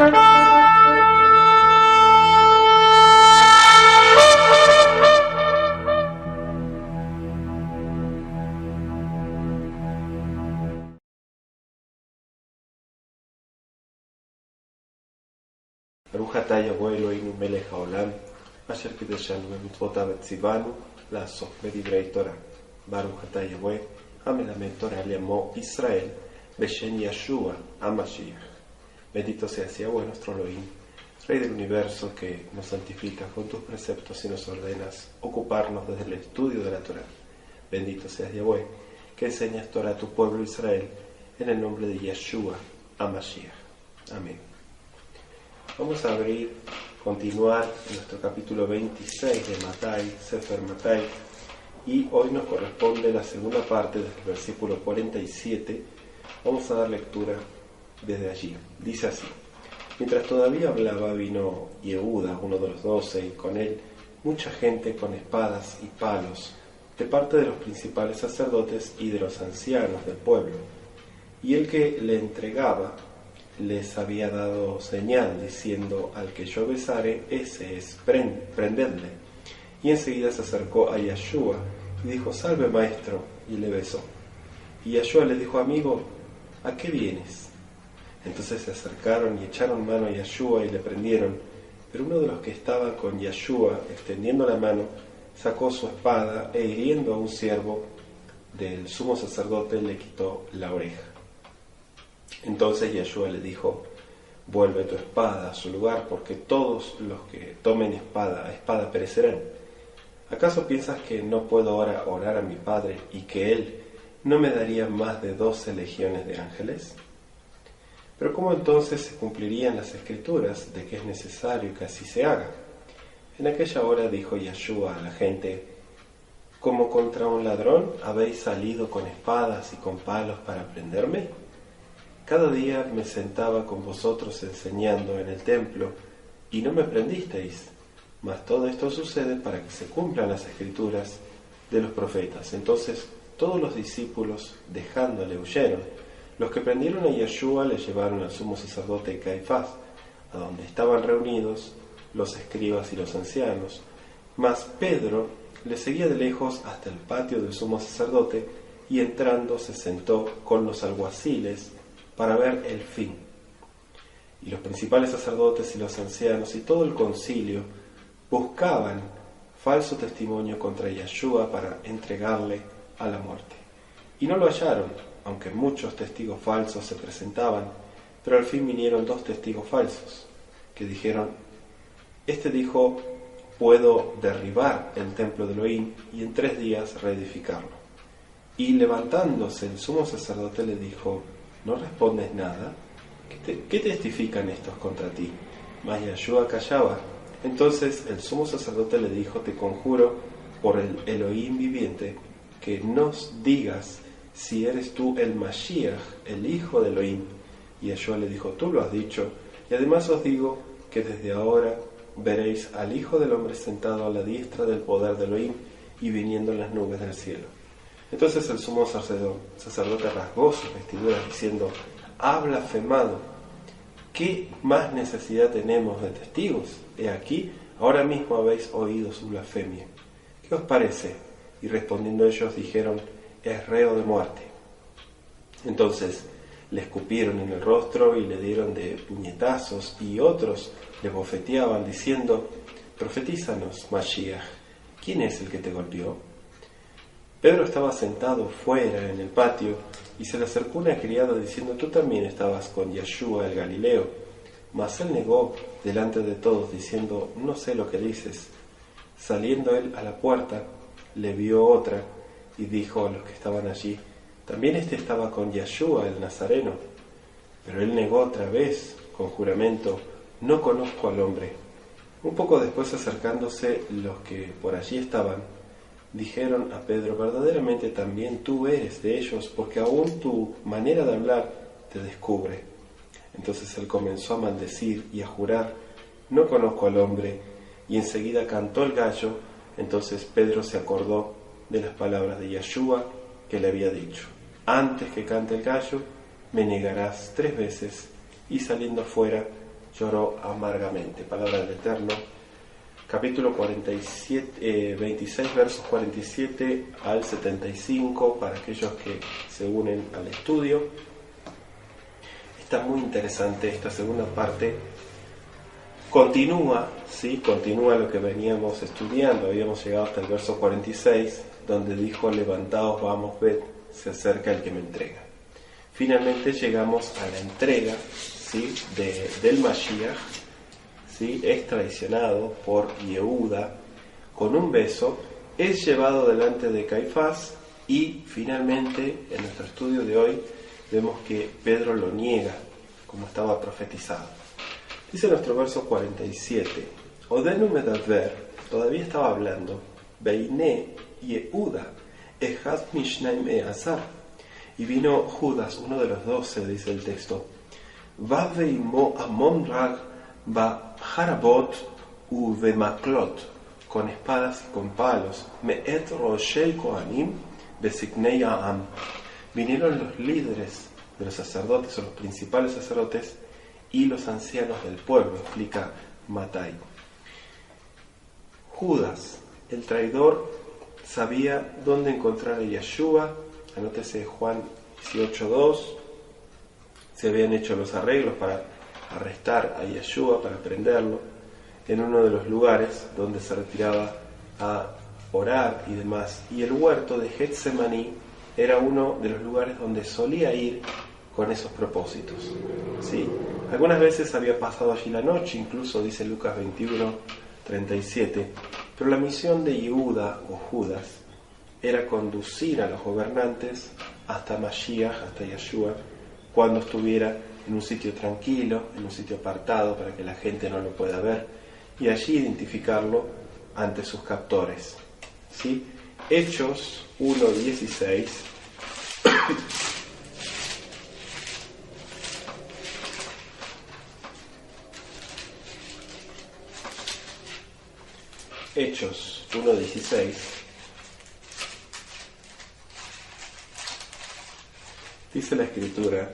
ברוך אתה יבוא אלוהינו מלך העולם, אשר קידשנו במצוותיו וציוונו לעסוק בדברי תורה. ברוך אתה יבוא המלמד תורה לעמו ישראל, בשם Yeshua HaMashiach. Bendito seas Yahweh nuestro Elohim, Rey del universo, que nos santifica con tus preceptos y nos ordenas ocuparnos desde el estudio de la Torah. Bendito seas Yahweh, que enseñas Torah a tu pueblo Israel, en el nombre de Yeshua HaMashiach. Amén. Vamos a continuar en nuestro capítulo 26 de Matai, Sefer Matai, y hoy nos corresponde la segunda parte del versículo 47. Vamos a dar lectura desde allí. Dice así: mientras todavía hablaba, vino Yehuda, uno de los 12, y con él mucha gente con espadas y palos, de parte de los principales sacerdotes y de los ancianos del pueblo. Y el que le entregaba les había dado señal, diciendo: al que yo besare, ese es, prendedle. Y enseguida se acercó a Yeshua y dijo: salve, maestro, y le besó. Y Yeshua le dijo: amigo, ¿a qué vienes? Entonces se acercaron y echaron mano a Yeshua y le prendieron. Pero uno de los que estaban con Yeshua, extendiendo la mano, sacó su espada e hiriendo a un siervo del sumo sacerdote, le quitó la oreja. Entonces Yeshua le dijo: vuelve tu espada a su lugar, porque todos los que tomen espada, a espada perecerán. ¿Acaso piensas que no puedo ahora orar a mi Padre y que Él no me daría más de 12 legiones de ángeles? Pero ¿cómo entonces se cumplirían las Escrituras de que es necesario que así se haga? En aquella hora dijo Yeshua a la gente: ¿como contra un ladrón habéis salido con espadas y con palos para prenderme? Cada día me sentaba con vosotros enseñando en el templo, y no me prendisteis. Mas todo esto sucede para que se cumplan las Escrituras de los profetas. Entonces todos los discípulos, dejándole, huyeron. Los que prendieron a Yeshua le llevaron al sumo sacerdote Caifás, a donde estaban reunidos los escribas y los ancianos. Mas Pedro le seguía de lejos hasta el patio del sumo sacerdote, y entrando se sentó con los alguaciles para ver el fin. Y los principales sacerdotes y los ancianos y todo el concilio buscaban falso testimonio contra Yeshua para entregarle a la muerte. Y no lo hallaron, aunque muchos testigos falsos se presentaban. Pero al fin vinieron 2 testigos falsos, que dijeron: este dijo: puedo derribar el templo de Elohim y en 3 días reedificarlo. Y levantándose el sumo sacerdote le dijo: ¿no respondes nada? ¿Qué testifican estos contra ti? Mas Yeshua callaba. Entonces el sumo sacerdote le dijo: te conjuro por el Elohim viviente, que nos digas si eres tú el Mashiach, el hijo de Elohim. Y Yeshua le dijo: tú lo has dicho, y además os digo que desde ahora veréis al Hijo del Hombre sentado a la diestra del poder de Elohim y viniendo en las nubes del cielo. Entonces el sumo sacerdote rasgó sus vestiduras diciendo: ha blasfemado. ¿Qué más necesidad tenemos de testigos? He aquí, ahora mismo habéis oído su blasfemia. ¿Qué os parece? Y respondiendo ellos dijeron: es reo de muerte. Entonces le escupieron en el rostro y le dieron de puñetazos, y otros le bofeteaban diciendo: profetízanos, Mashiach, ¿quién es el que te golpeó? Pedro estaba sentado fuera en el patio, y se le acercó una criada diciendo: tú también estabas con Yeshua el Galileo. Mas él negó delante de todos, diciendo: no sé lo que dices. Saliendo él a la puerta, le vio otra, y dijo a los que estaban allí: también este estaba con Yeshua el Nazareno. Pero él negó otra vez, con juramento: no conozco al hombre. Un poco después, acercándose los que por allí estaban, dijeron a Pedro: verdaderamente también tú eres de ellos, porque aún tu manera de hablar te descubre. Entonces él comenzó a maldecir y a jurar: no conozco al hombre. Y enseguida cantó el gallo. Entonces Pedro se acordó de las palabras de Yeshua que le había dicho: antes que cante el gallo, me negarás 3 veces. Y saliendo fuera, lloró amargamente. Palabra del Eterno, capítulo 47, 26, versos 47 al 75, para aquellos que se unen al estudio. Está muy interesante esta segunda parte. Continúa lo que veníamos estudiando. Habíamos llegado hasta el verso 46, donde dijo: levantaos, vamos, ved, se acerca el que me entrega. Finalmente llegamos a la entrega, ¿sí?, del Mashiach, ¿sí? Es traicionado por Yehuda con un beso, es llevado delante de Caifás y finalmente en nuestro estudio de hoy vemos que Pedro lo niega, como estaba profetizado. Dice nuestro verso 47: Odenu medaver, todavía estaba hablando, Beiné Yehuda, Echad Mishnaim Eazar. Y vino Judas, uno de los 12, dice el texto, Va veimo Amon Rag ba Harabot u Vemaklot, con espadas y con palos, Me'et Roshei Kohanim besiknei Am. Vinieron los líderes de los sacerdotes, o los principales sacerdotes, y los ancianos del pueblo, explica Matai. Judas, el traidor, sabía dónde encontrar a Yeshua. Anótese Juan 18:2, se habían hecho los arreglos para arrestar a Yeshua, para prenderlo, en uno de los lugares donde se retiraba a orar y demás. Y el huerto de Getsemaní era uno de los lugares donde solía ir con esos propósitos, ¿sí? Algunas veces había pasado allí la noche, incluso dice Lucas 21:37, pero la misión de Yehuda o Judas era conducir a los gobernantes hasta Mashiach, hasta Yeshua, cuando estuviera en un sitio tranquilo, en un sitio apartado para que la gente no lo pueda ver, y allí identificarlo ante sus captores, ¿sí? Hechos 1:16 Hechos 1:16 dice la Escritura: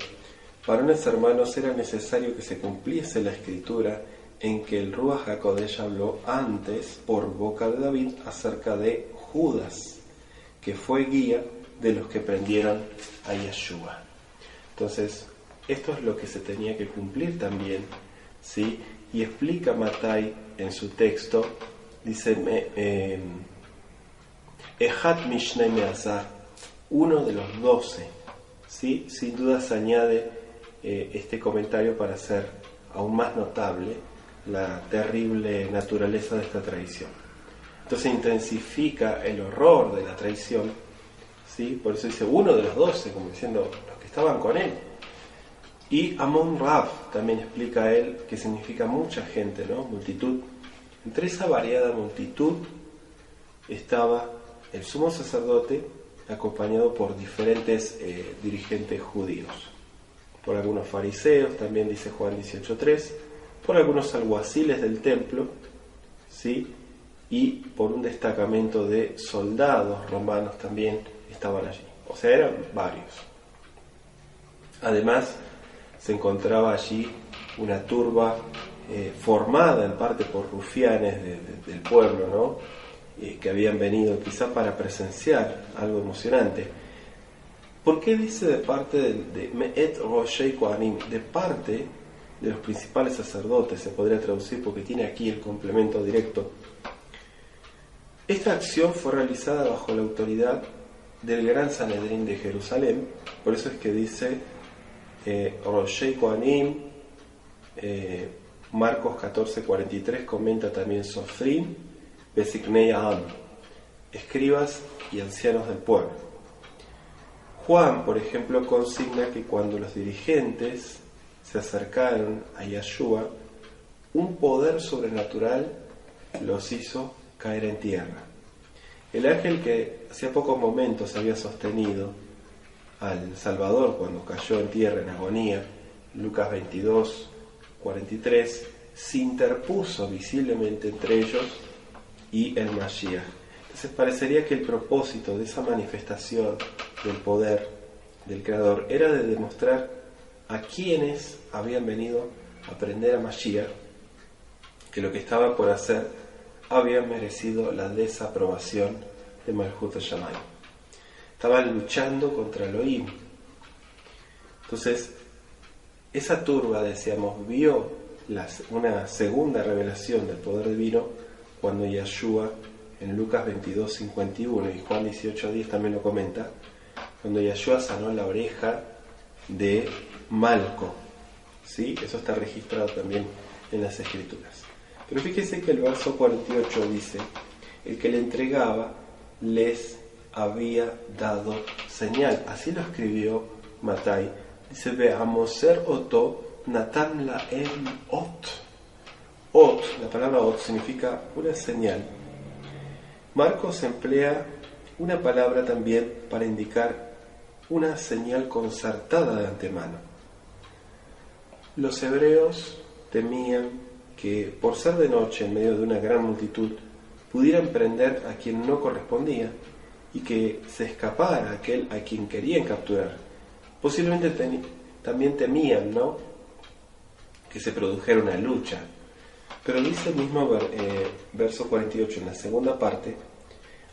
varones hermanos, era necesario que se cumpliese la Escritura en que el Ruach HaKodesh habló antes por boca de David acerca de Judas, que fue guía de los que prendieron a Yeshua. Entonces, esto es lo que se tenía que cumplir también, ¿sí? Y explica Matai en su texto, dice Echad Mishnei Meazar, uno de los 12, ¿sí? Sin duda se añade este comentario para hacer aún más notable la terrible naturaleza de esta traición. Entonces intensifica el horror de la traición, ¿sí? Por eso dice uno de los 12, como diciendo los que estaban con él. Y Amon Rav también explica él que significa mucha gente, ¿no? Multitud. Entre esa variada multitud estaba el sumo sacerdote, acompañado por diferentes dirigentes judíos, por algunos fariseos, también dice Juan 18:3, por algunos alguaciles del templo, ¿sí? Y por un destacamento de soldados romanos también estaban allí. O sea, eran varios. Además, se encontraba allí una turba formada en parte por rufianes del pueblo, ¿no? Que habían venido quizá para presenciar algo emocionante. ¿Por qué dice de parte de Me'et Roshei Kohanim? De parte de los principales sacerdotes, se podría traducir porque tiene aquí el complemento directo. Esta acción fue realizada bajo la autoridad del Gran Sanedrín de Jerusalén, por eso es que dice Roshei Kohanim. Marcos 14:43 comenta también Sofrim Besiknei Am, escribas y ancianos del pueblo. Juan, por ejemplo, consigna que cuando los dirigentes se acercaron a Yeshua, un poder sobrenatural los hizo caer en tierra. El ángel que hacía pocos momentos había sostenido al Salvador cuando cayó en tierra en agonía, Lucas 22:43, se interpuso visiblemente entre ellos y el Mashiach. Entonces parecería que el propósito de esa manifestación del poder del Creador era de demostrar a quienes habían venido aprender a Mashiach, que lo que estaba por hacer había merecido la desaprobación de Malhut Shamayim. Estaban luchando contra Elohim. Entonces, esa turba, decíamos, vio una segunda revelación del poder divino cuando Yeshua, en Lucas 22:51 y Juan 18:10 también lo comenta, cuando Yeshua sanó la oreja de Malco. ¿Sí? Eso está registrado también en las Escrituras. Pero fíjese que el verso 48 dice: el que le entregaba les había dado señal. Así lo escribió Matai. Dice: Ve'amoser oto natan laem ot. Ot, la palabra ot significa una señal. Marcos emplea una palabra también para indicar una señal concertada de antemano. Los hebreos temían que, por ser de noche en medio de una gran multitud, pudieran prender a quien no correspondía y que se escapara aquel a quien querían capturar. Posiblemente también temían, ¿no?, que se produjera una lucha. Pero dice el mismo verso 48 en la segunda parte: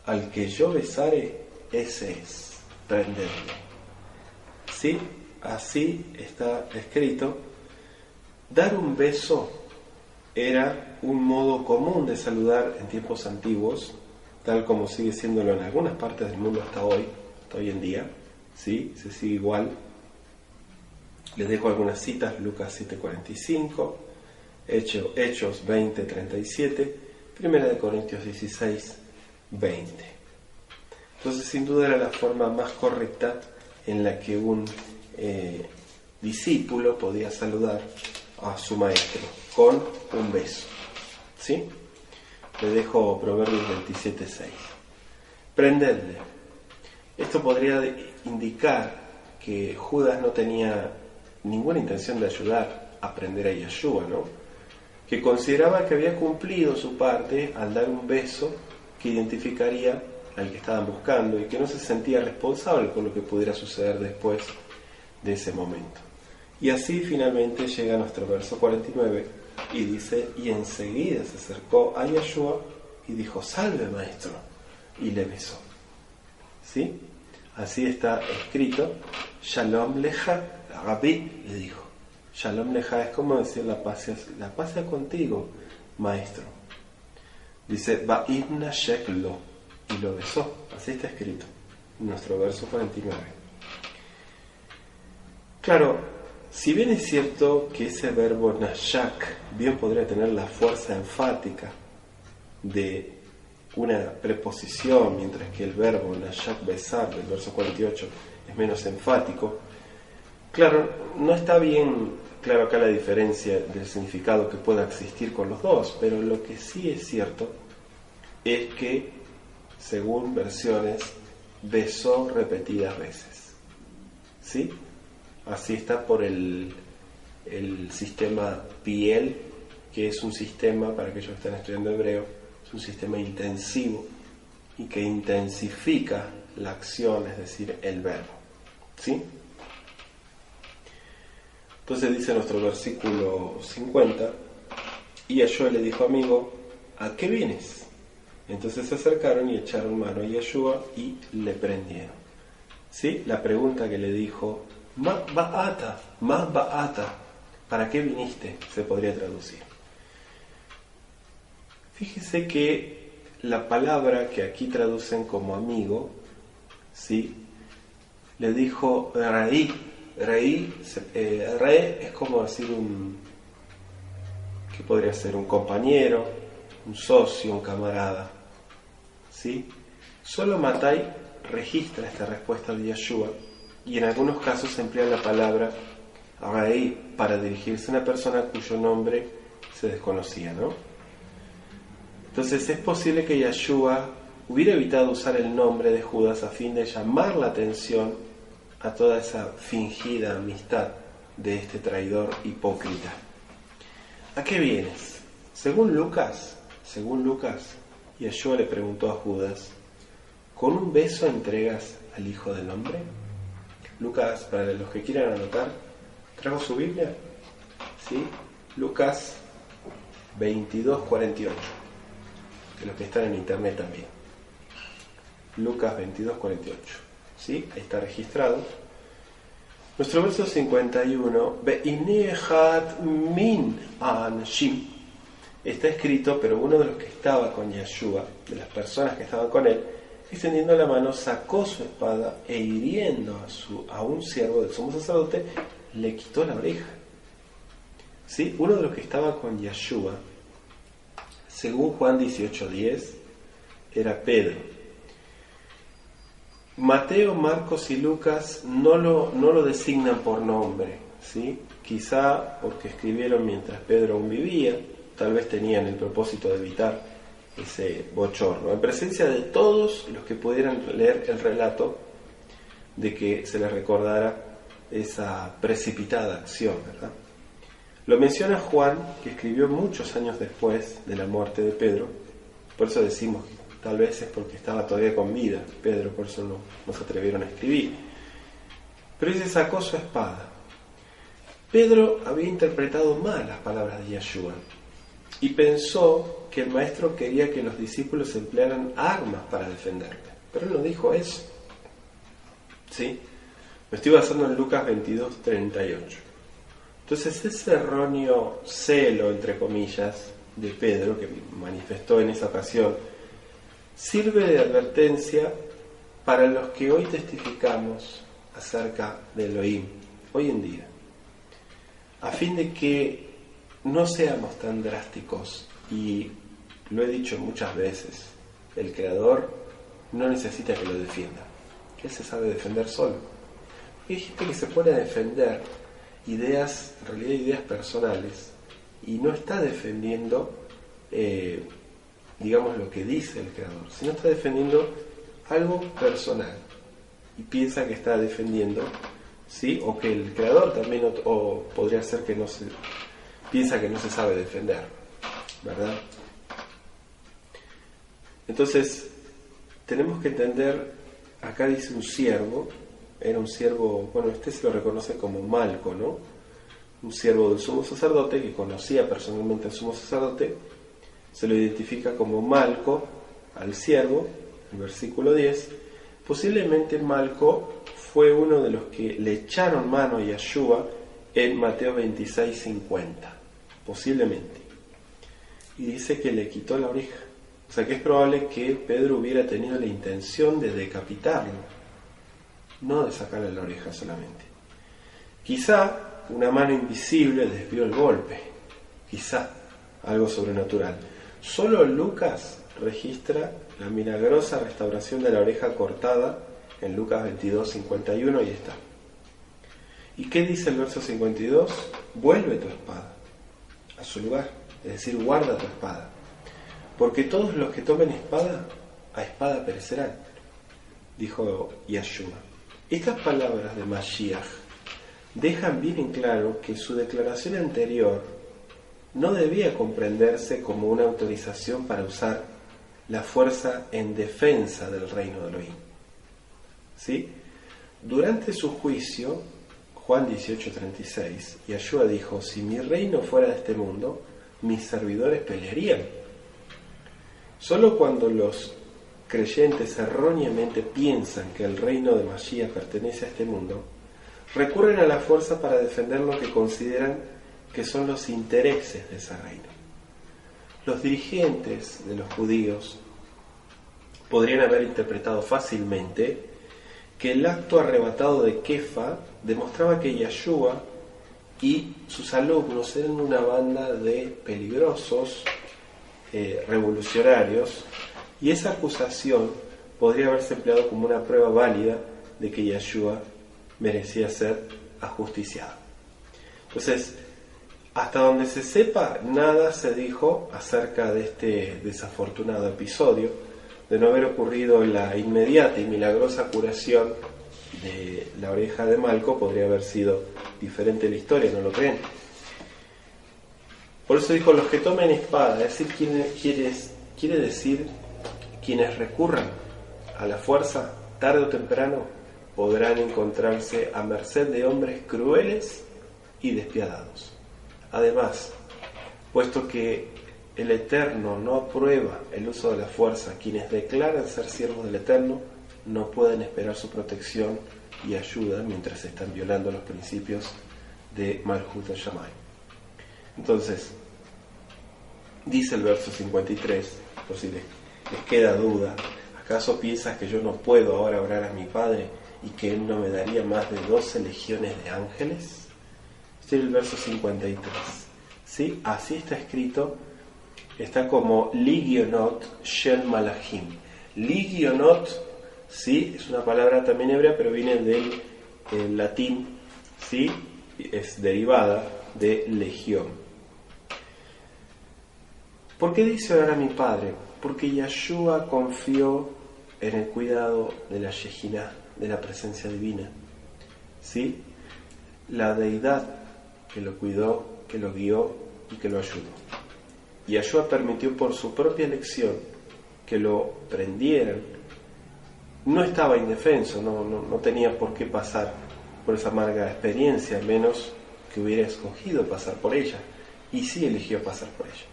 al que yo besare, ese es, prenderle. ¿Sí? Así está escrito. Dar un beso era un modo común de saludar en tiempos antiguos, tal como sigue siéndolo en algunas partes del mundo hasta hoy en día. ¿Sí? Se sigue igual. Les dejo algunas citas: Lucas 7:45, Hechos 20:37, 1 Corintios 16:20. Entonces, sin duda era la forma más correcta en la que un discípulo podía saludar a su maestro, con un beso. ¿Sí? Le dejo Proverbios 27:6. Prendedle. Esto podría indicar que Judas no tenía ninguna intención de ayudar a prender a Yeshua, ¿no? Que consideraba que había cumplido su parte al dar un beso que identificaría al que estaban buscando y que no se sentía responsable por lo que pudiera suceder después de ese momento. Y así finalmente llega nuestro verso 49 y dice: y enseguida se acercó a Yeshua y dijo: salve, maestro, y le besó. ¿Sí? Así está escrito: Shalom leja, Rabí, le dijo. Shalom leja es como decir la paz sea contigo, maestro. Dice: Va'idna sheklo, y lo besó. Así está escrito en nuestro verso 49. Claro, si bien es cierto que ese verbo nashak bien podría tener la fuerza enfática de una preposición, mientras que el verbo nashak besar del verso 48 es menos enfático, claro, no está bien claro acá la diferencia del significado que pueda existir con los dos, pero lo que sí es cierto es que, según versiones, besó repetidas veces. ¿Sí? Así está por el sistema Piel, que es un sistema, para aquellos que están estudiando hebreo, es un sistema intensivo y que intensifica la acción, es decir, el verbo. ¿Sí? Entonces dice nuestro versículo 50: y Yeshua le dijo: amigo, ¿a qué vienes? Entonces se acercaron y echaron mano a Yeshua y le prendieron. ¿Sí? La pregunta que le dijo: más ba'ata, ¿para qué viniste?, se podría traducir. Fíjese que la palabra que aquí traducen como amigo, ¿sí?, le dijo Raí. Raí es como decir ¿qué podría ser? Un compañero, un socio, un camarada. ¿Sí? Solo Matai registra esta respuesta de Yeshua, y en algunos casos se emplea la palabra Raí para dirigirse a una persona cuyo nombre se desconocía, ¿no? Entonces es posible que Yeshua hubiera evitado usar el nombre de Judas a fin de llamar la atención a toda esa fingida amistad de este traidor hipócrita. ¿A qué vienes? Según Lucas, Yeshua le preguntó a Judas: ¿con un beso entregas al Hijo del Hombre? Lucas, para los que quieran anotar, ¿trajo su Biblia? ¿Sí? Lucas 22:48, que los que están en internet también. Lucas 22:48, ¿sí? Ahí está registrado. Nuestro verso 51, Ve'inechat min anshim, está escrito, pero uno de los que estaba con Yeshua, de las personas que estaban con él, extendiendo la mano, sacó su espada e hiriendo a un siervo del sumo sacerdote, le quitó la oreja. ¿Sí? Uno de los que estaba con Yeshua, según Juan 18:10, era Pedro. Mateo, Marcos y Lucas no lo designan por nombre, ¿sí? Quizá porque escribieron mientras Pedro aún vivía, tal vez tenían el propósito de evitar ese bochorno, en presencia de todos los que pudieran leer el relato, de que se les recordara esa precipitada acción, ¿verdad? Lo menciona Juan, que escribió muchos años después de la muerte de Pedro, por eso decimos que tal vez es porque estaba todavía con vida Pedro, por eso no se atrevieron a escribir. Pero dice, sacó su espada. Pedro había interpretado mal las palabras de Yeshua y pensó que el maestro quería que los discípulos emplearan armas para defenderle. Pero él no dijo eso. ¿Sí? Me estoy basando en Lucas 22:38. Entonces ese erróneo celo, entre comillas, de Pedro, que manifestó en esa ocasión, sirve de advertencia para los que hoy testificamos acerca de Elohim, hoy en día, a fin de que no seamos tan drásticos. Y lo he dicho muchas veces, el Creador no necesita que lo defienda, que Él se sabe defender solo. Hay gente que se pone a defender ideas, en realidad ideas personales, y no está defendiendo digamos lo que dice el Creador, sino está defendiendo algo personal y piensa que está defendiendo, ¿sí? O que el Creador también, o podría ser que piensa que no se sabe defender, ¿verdad? Entonces tenemos que entender, acá dice un siervo, era un siervo, bueno, este se lo reconoce como Malco, ¿no? Un siervo del sumo sacerdote que conocía personalmente al sumo sacerdote. Se lo identifica como Malco al siervo, el versículo 10. Posiblemente Malco fue uno de los que le echaron mano a Yeshua en Mateo 26:50. Posiblemente. Y dice que le quitó la oreja. O sea que es probable que Pedro hubiera tenido la intención de decapitarlo, no de sacarle la oreja solamente. Quizá una mano invisible desvió el golpe. Quizá algo sobrenatural. Solo Lucas registra la milagrosa restauración de la oreja cortada en Lucas 22:51, ahí está. ¿Y qué dice el verso 52? Vuelve tu espada a su lugar, es decir, guarda tu espada, porque todos los que tomen espada, a espada perecerán, dijo Yeshua. Estas palabras de Mashiach dejan bien en claro que su declaración anterior no debía comprenderse como una autorización para usar la fuerza en defensa del reino de Elohim. ¿Sí? Durante su juicio, Juan 18:36, Yeshua dijo, si mi reino fuera de este mundo, mis servidores pelearían. Solo cuando los creyentes erróneamente piensan que el reino de Mashiach pertenece a este mundo, recurren a la fuerza para defender lo que consideran que son los intereses de ese reino. Los dirigentes de los judíos podrían haber interpretado fácilmente que el acto arrebatado de Kefa demostraba que Yeshua y sus alumnos eran una banda de peligrosos revolucionarios, y esa acusación podría haberse empleado como una prueba válida de que Yeshua merecía ser ajusticiado. Entonces, hasta donde se sepa, nada se dijo acerca de este desafortunado episodio. De no haber ocurrido la inmediata y milagrosa curación de la oreja de Malco, podría haber sido diferente la historia, ¿no lo creen? Por eso dijo, los que tomen espada, es decir, quiere decir quienes recurran a la fuerza, tarde o temprano, podrán encontrarse a merced de hombres crueles y despiadados. Además, puesto que el Eterno no aprueba el uso de la fuerza. Quienes declaran ser siervos del Eterno no pueden esperar su protección y ayuda mientras están violando los principios de Malhut Shammai. Entonces, dice el verso 53, por si les queda duda: ¿acaso piensas que yo no puedo ahora orar a mi Padre y que Él no me daría más de 12 legiones de ángeles? Este es el verso 53. ¿Sí? Así está escrito. Está como Ligionot Shel Malachim. Ligionot, ¿sí?, es una palabra también hebrea, pero viene del latín, ¿sí?, es derivada de legión. ¿Por qué dice orar a mi Padre? Porque Yeshua confió en el cuidado de la Shejinah, de la presencia divina, ¿sí?, la deidad que lo cuidó, que lo guió y que lo ayudó. Y Yeshua permitió por su propia elección que lo prendieran. No estaba indefenso, no tenía por qué pasar por esa amarga experiencia, a menos que hubiera escogido pasar por ella. Y sí eligió pasar por ella.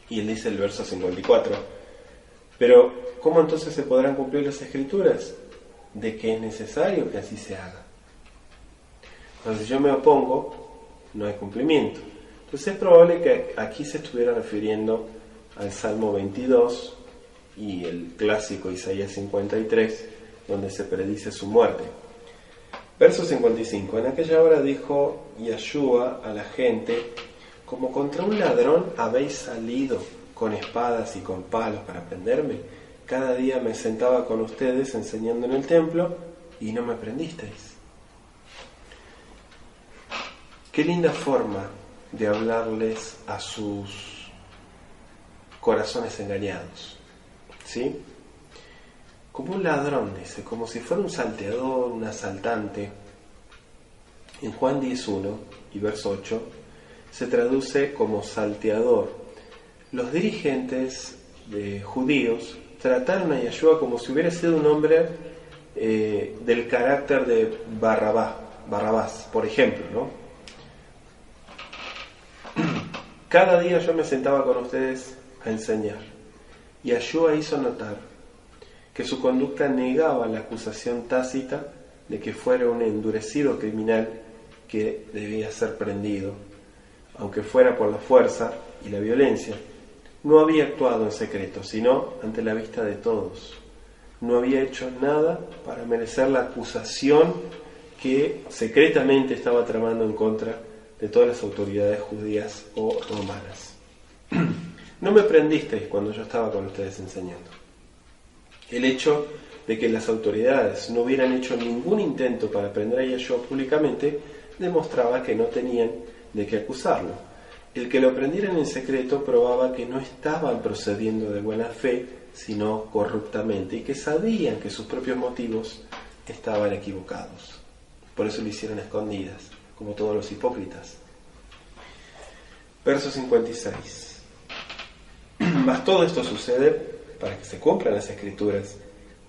Y él dice el verso 54: pero ¿cómo entonces se podrán cumplir las Escrituras? De que es necesario que así se haga. Entonces, si yo me opongo, no hay cumplimiento. Entonces es probable que aquí se estuviera refiriendo al Salmo 22 y el clásico Isaías 53, donde se predice su muerte. Verso 55: en aquella hora dijo Yeshua a la gente: como contra un ladrón habéis salido con espadas y con palos para prenderme. Cada día me sentaba con ustedes enseñando en el templo y no me prendisteis. Qué linda forma de hablarles a sus corazones engañados, ¿sí? Como un ladrón, dice, como si fuera un salteador, un asaltante. En Juan 10:1 y verso 8 se traduce como salteador. Los dirigentes judíos trataron a Yeshua como si hubiera sido un hombre del carácter de Barrabás, por ejemplo, ¿no? Cada día yo me sentaba con ustedes a enseñar. Y Yeshua hizo notar que su conducta negaba la acusación tácita de que fuera un endurecido criminal que debía ser prendido, aunque fuera por la fuerza y la violencia. No había actuado en secreto, sino ante la vista de todos. No había hecho nada para merecer la acusación que secretamente estaba tramando en contra de todas las autoridades judías o romanas. No me prendisteis cuando yo estaba con ustedes enseñando. El hecho de que las autoridades no hubieran hecho ningún intento para prender a Yeshua públicamente demostraba que no tenían de qué acusarlo. El que lo prendieran en secreto probaba que no estaban procediendo de buena fe, sino corruptamente, y que sabían que sus propios motivos estaban equivocados. Por eso lo hicieron a escondidas, como todos los hipócritas. Verso 56. Mas todo esto sucede para que se cumplan las escrituras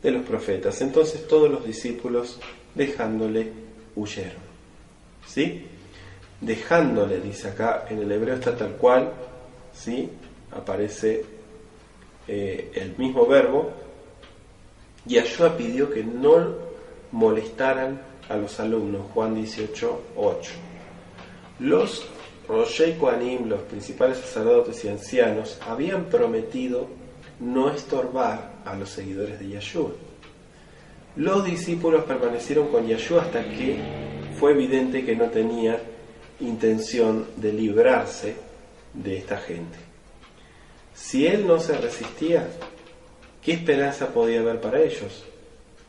de los profetas. Entonces todos los discípulos, dejándole, huyeron. ¿Sí? Dejándole, dice acá, en el hebreo está tal cual, ¿sí? Aparece el mismo verbo. Y Yeshua pidió que no molestaran a los alumnos. Juan 18:8. Los Roshei Kohanim, los principales sacerdotes y ancianos, habían prometido no estorbar a los seguidores de Yeshua. Los discípulos permanecieron con Yeshua hasta que fue evidente que no tenía intención de librarse de esta gente. Si él no se resistía, ¿qué esperanza podía haber para ellos?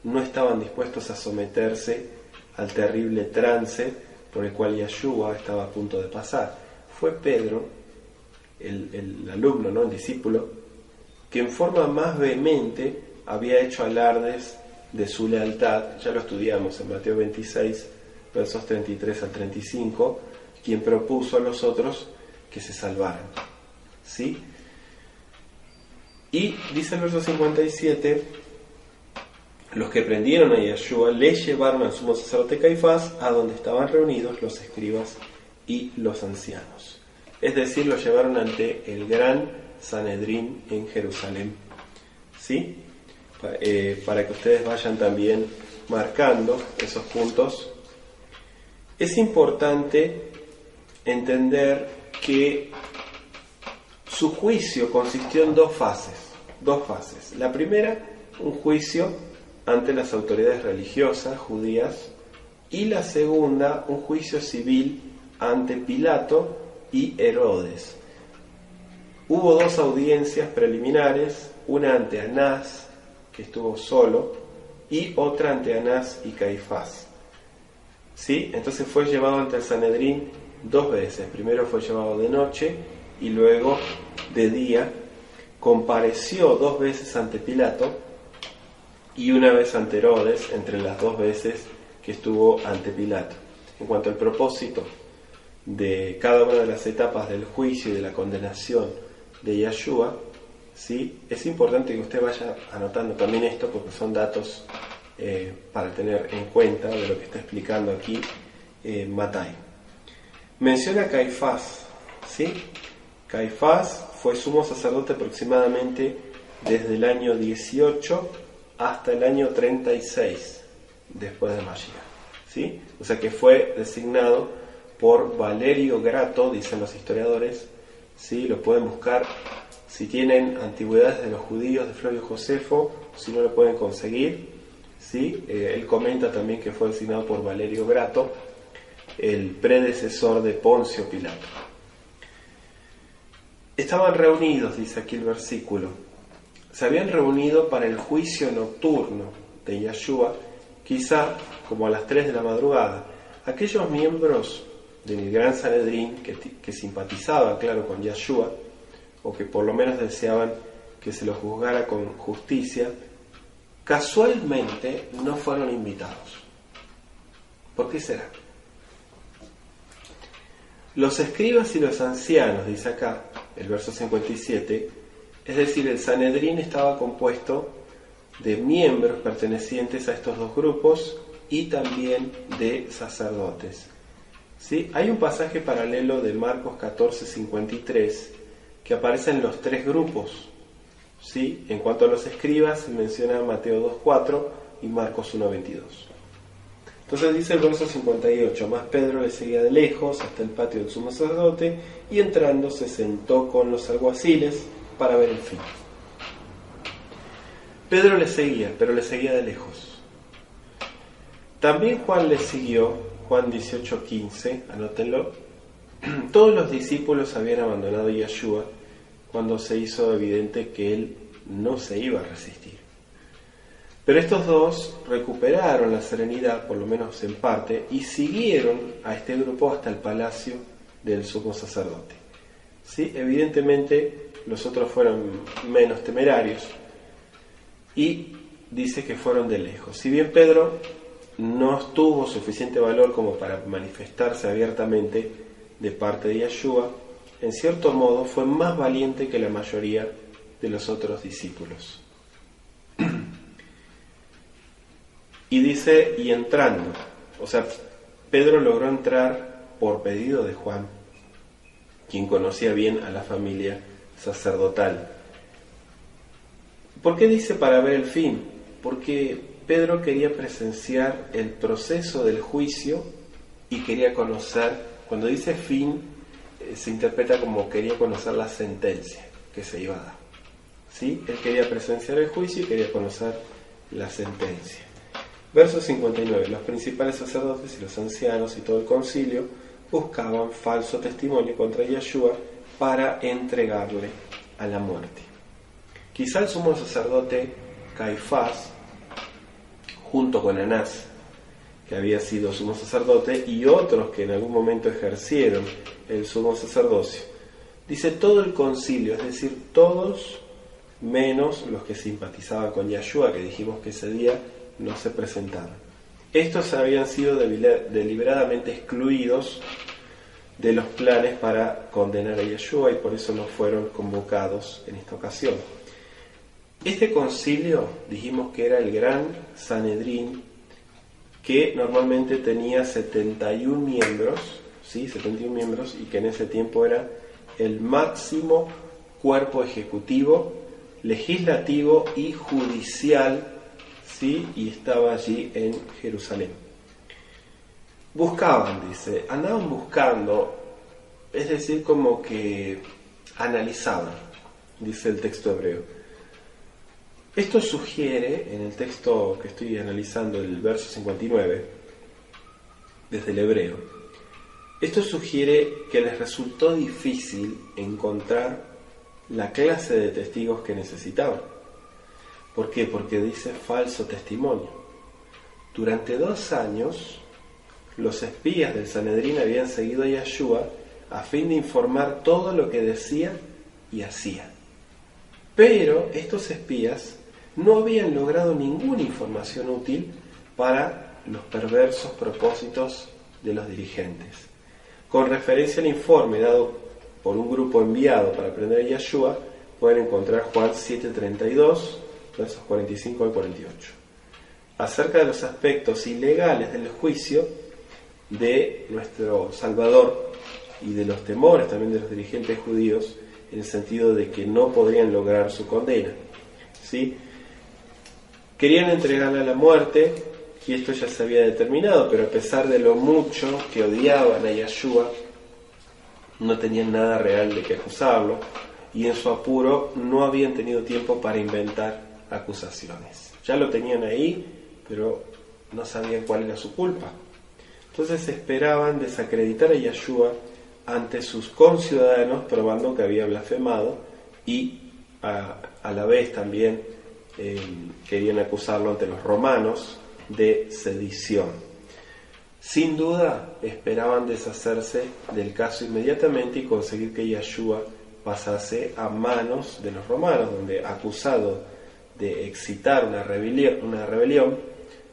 No estaban dispuestos a someterse al terrible trance por el cual Yeshua estaba a punto de pasar. Fue Pedro, el alumno, ¿no?, el discípulo, que en forma más vehemente había hecho alardes de su lealtad. Ya lo estudiamos en Mateo 26, versos 33 al 35, quien propuso a los otros que se salvaran. ¿Sí? Y dice el verso 57, los que prendieron a Yeshua le llevaron al sumo sacerdote Caifás, a donde estaban reunidos los escribas y los ancianos. Es decir, lo llevaron ante el gran Sanedrín en Jerusalén. ¿Sí? Para que ustedes vayan también marcando esos puntos. Es importante entender que su juicio consistió en dos fases. La primera, un juicio ante las autoridades religiosas judías, y la segunda, un juicio civil ante Pilato y Herodes. Hubo dos audiencias preliminares, una ante Anás, que estuvo solo, y otra ante Anás y Caifás. ¿Sí? Entonces fue llevado ante el Sanedrín dos veces. Primero fue llevado de noche y luego de día. Compareció dos veces ante Pilato y una vez ante Herodes, entre las dos veces que estuvo ante Pilato. En cuanto al propósito de cada una de las etapas del juicio y de la condenación de Yeshua, ¿sí? Es importante que usted vaya anotando también esto, porque son datos para tener en cuenta de lo que está explicando aquí Matai. Menciona a Caifás, ¿sí? Caifás fue sumo sacerdote aproximadamente desde el año 18 hasta el año 36 después de Mashiach, ¿sí? O sea que fue designado por Valerio Grato, dicen los historiadores, ¿sí? Lo pueden buscar si tienen antigüedades de los judíos de Flavio Josefo, si no lo pueden conseguir, ¿sí? Él comenta también que fue designado por Valerio Grato, el predecesor de Poncio Pilato. Estaban reunidos, dice aquí el versículo, se habían reunido para el juicio nocturno de Yeshua, quizá como a las 3 de la madrugada. Aquellos miembros del gran Sanedrín que simpatizaban, claro, con Yeshua, o que por lo menos deseaban que se lo juzgara con justicia, casualmente no fueron invitados. ¿Por qué será? Los escribas y los ancianos, dice acá, el verso 57, es decir, el Sanedrín estaba compuesto de miembros pertenecientes a estos dos grupos y también de sacerdotes. ¿Sí? Hay un pasaje paralelo de Marcos 14:53 que aparece en los tres grupos. ¿Sí? En cuanto a los escribas, se menciona Mateo 2:4 y Marcos 1:22. Entonces dice el verso 58, más Pedro le seguía de lejos hasta el patio del sumo sacerdote y entrando se sentó con los alguaciles para ver el fin. Pedro le seguía, pero le seguía de lejos. También Juan le siguió, Juan 18:15, anótenlo. Todos los discípulos habían abandonado a Yeshua cuando se hizo evidente que él no se iba a resistir. Pero estos dos recuperaron la serenidad, por lo menos en parte, y siguieron a este grupo hasta el palacio del sumo sacerdote. ¿Sí? Evidentemente los otros fueron menos temerarios y dice que fueron de lejos. Si bien Pedro no tuvo suficiente valor como para manifestarse abiertamente de parte de Yeshua, en cierto modo fue más valiente que la mayoría de los otros discípulos. Y dice, y entrando, o sea, Pedro logró entrar por pedido de Juan, quien conocía bien a la familia sacerdotal. ¿Por qué dice para ver el fin? Porque Pedro quería presenciar el proceso del juicio y quería conocer, cuando dice fin, se interpreta como quería conocer la sentencia que se iba a dar. ¿Sí? Él quería presenciar el juicio y quería conocer la sentencia. Verso 59. Los principales sacerdotes y los ancianos y todo el concilio buscaban falso testimonio contra Yeshua para entregarle a la muerte. Quizá el sumo sacerdote Caifás, junto con Anás, que había sido sumo sacerdote, y otros que en algún momento ejercieron el sumo sacerdocio, dice todo el concilio, es decir, todos menos los que simpatizaban con Yeshua, que dijimos que ese día no se presentaron. Estos habían sido deliberadamente excluidos de los planes para condenar a Yeshua y por eso no fueron convocados en esta ocasión. Este concilio dijimos que era el gran Sanedrín, que normalmente tenía 71 miembros, ¿sí? 71 miembros, y que en ese tiempo era el máximo cuerpo ejecutivo, legislativo y judicial, ¿sí? Y estaba allí en Jerusalén. Buscaban, dice, andaban buscando, es decir, como que analizaban, dice el texto hebreo. Esto sugiere, en el texto que estoy analizando, el verso 59, desde el hebreo, esto sugiere que les resultó difícil encontrar la clase de testigos que necesitaban. ¿Por qué? Porque dice falso testimonio. Durante 2 años, los espías del Sanedrín habían seguido a Yeshua a fin de informar todo lo que decía y hacía. Pero estos espías no habían logrado ninguna información útil para los perversos propósitos de los dirigentes. Con referencia al informe dado por un grupo enviado para prender a Yeshua, pueden encontrar Juan 7:32, versos 45 al 48. Acerca de los aspectos ilegales del juicio de nuestro Salvador y de los temores también de los dirigentes judíos, en el sentido de que no podrían lograr su condena, ¿sí? Querían entregarle a la muerte, y esto ya se había determinado, pero a pesar de lo mucho que odiaban a Yeshua, no tenían nada real de que acusarlo, y en su apuro no habían tenido tiempo para inventar acusaciones. Ya lo tenían ahí, pero no sabían cuál era su culpa. Entonces esperaban desacreditar a Yeshua ante sus conciudadanos, probando que había blasfemado, y a la vez también querían acusarlo ante los romanos de sedición. Sin duda esperaban deshacerse del caso inmediatamente y conseguir que Yeshua pasase a manos de los romanos, donde, acusado de excitar una rebelión,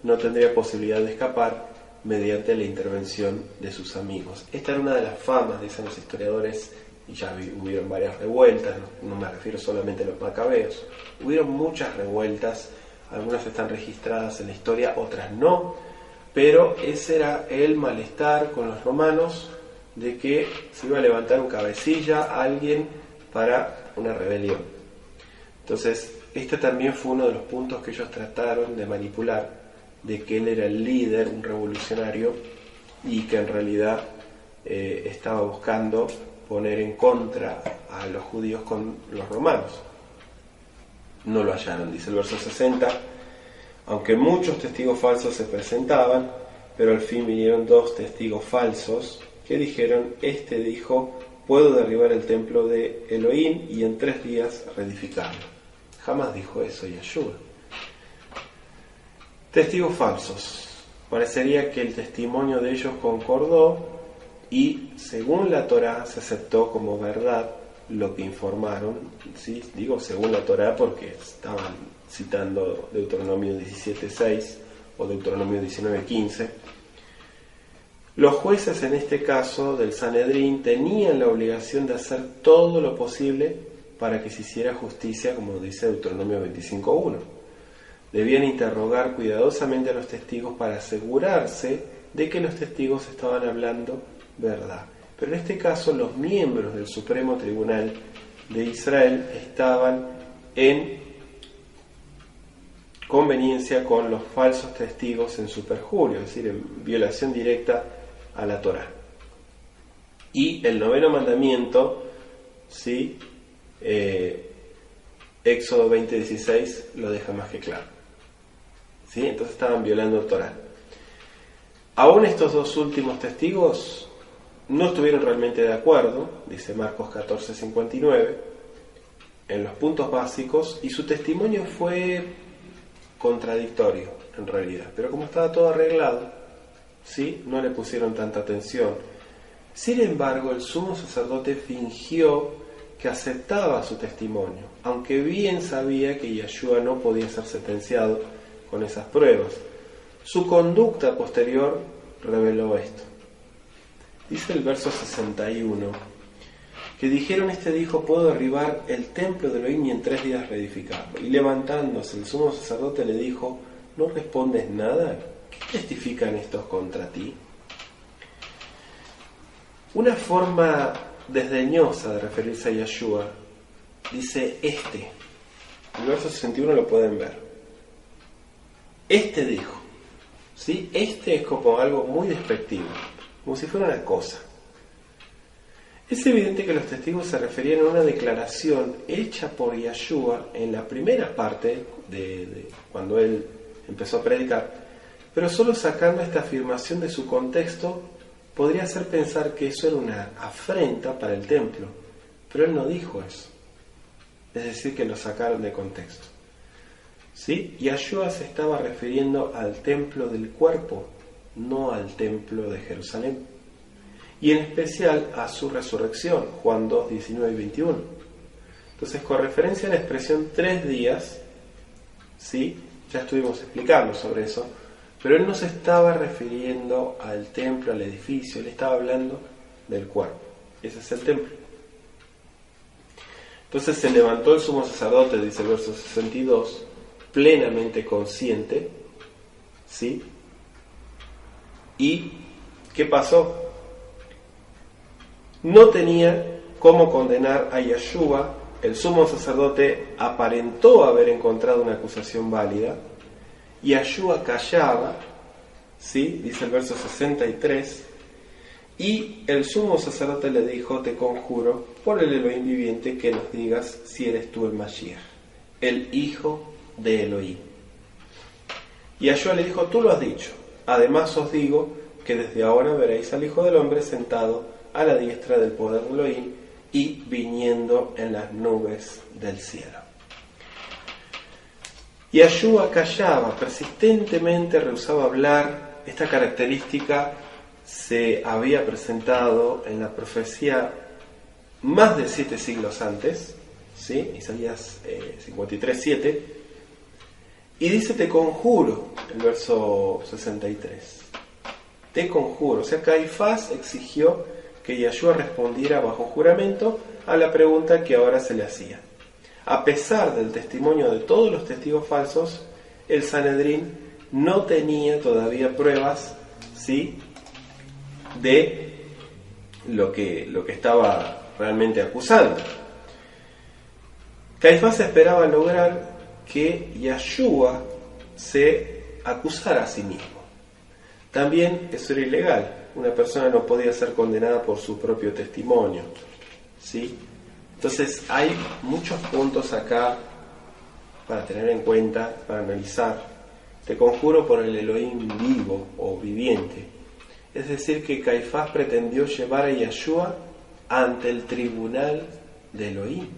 no tendría posibilidad de escapar mediante la intervención de sus amigos. Esta era una de las famas, dicen los historiadores, y ya hubieron varias revueltas, no me refiero solamente a los macabeos, hubieron muchas revueltas, algunas están registradas en la historia, otras no, pero ese era el malestar con los romanos de que se iba a levantar un cabecilla, alguien, para una rebelión. Entonces, este también fue uno de los puntos que ellos trataron de manipular, de que él era el líder, un revolucionario, y que en realidad estaba buscando poner en contra a los judíos con los romanos. No lo hallaron, dice el verso 60, aunque muchos testigos falsos se presentaban, pero al fin vinieron 2 testigos falsos que dijeron, este dijo, puedo derribar el templo de Elohim y en 3 días reedificarlo. Jamás dijo eso Yeshua. Testigos falsos. Parecería que el testimonio de ellos concordó y según la Torá se aceptó como verdad lo que informaron, ¿sí? Digo según la Torá porque estaban citando Deuteronomio 17:6 o Deuteronomio 19:15. Los jueces en este caso del Sanedrín tenían la obligación de hacer todo lo posible para que se hiciera justicia, como dice Deuteronomio 25:1. Debían interrogar cuidadosamente a los testigos para asegurarse de que los testigos estaban hablando verdad. Pero en este caso los miembros del Supremo Tribunal de Israel estaban en conveniencia con los falsos testigos en su perjurio, es decir, en violación directa a la Torá. Y el 9º mandamiento, ¿sí? Éxodo 20:16 lo deja más que claro, ¿sí? Entonces estaban violando el Torá. Aún estos 2 últimos testigos no estuvieron realmente de acuerdo, dice Marcos 14:59, en los puntos básicos, y su testimonio fue contradictorio en realidad, pero como estaba todo arreglado, ¿sí? No le pusieron tanta atención. Sin embargo, el sumo sacerdote fingió que aceptaba su testimonio, aunque bien sabía que Yeshua no podía ser sentenciado con esas pruebas. Su conducta posterior reveló esto. Dice el verso 61, que dijeron, este dijo, puedo derribar el templo de Elohim y en 3 días reedificarlo. Y levantándose el sumo sacerdote le dijo, ¿no respondes nada? ¿Qué testifican estos contra ti? Una forma desdeñosa de referirse a Yeshua dice este. El verso 61 lo pueden ver. Este dijo. ¿Sí? Este es como algo muy despectivo, como si fuera una cosa. Es evidente que los testigos se referían a una declaración hecha por Yeshua en la primera parte de cuando él empezó a predicar, pero solo sacando esta afirmación de su contexto podría hacer pensar que eso era una afrenta para el templo, pero él no dijo eso. Es decir, que lo sacaron de contexto. ¿Sí? Yeshua se estaba refiriendo al templo del cuerpo, no al templo de Jerusalén. Y en especial a su resurrección, Juan 2, 19 y 21. Entonces, con referencia a la expresión 3 días, ¿sí? Ya estuvimos explicando sobre eso, pero él no se estaba refiriendo al templo, al edificio, él estaba hablando del cuerpo. Ese es el templo. Entonces se levantó el sumo sacerdote, dice el verso 62, plenamente consciente, ¿sí? ¿Y qué pasó? No tenía cómo condenar a Yeshua. El sumo sacerdote aparentó haber encontrado una acusación válida. Yeshua callaba, ¿sí? Dice el verso 63, y el sumo sacerdote le dijo: te conjuro por el Elohim viviente que nos digas si eres tú el Mashiach, el hijo de Elohim. Y Yeshua le dijo: tú lo has dicho. Además os digo que desde ahora veréis al Hijo del Hombre sentado a la diestra del poder de Elohim y viniendo en las nubes del cielo. Yeshua callaba, persistentemente rehusaba hablar. Esta característica se había presentado en la profecía más de 7 siglos antes, ¿sí? Isaías 53, 7, y dice: te conjuro, el verso 63, te conjuro. O sea, Caifás exigió que Yeshua respondiera bajo juramento a la pregunta que ahora se le hacía. A pesar del testimonio de todos los testigos falsos, el Sanedrín no tenía todavía pruebas, ¿sí?, de lo que estaba realmente acusando. Caifás esperaba lograr que Yeshua se acusara a sí mismo. También eso era ilegal. Una persona no podía ser condenada por su propio testimonio, ¿sí? Entonces hay muchos puntos acá para tener en cuenta, para analizar. Te conjuro por el Elohim vivo o viviente. Es decir, que Caifás pretendió llevar a Yeshua ante el tribunal de Elohim.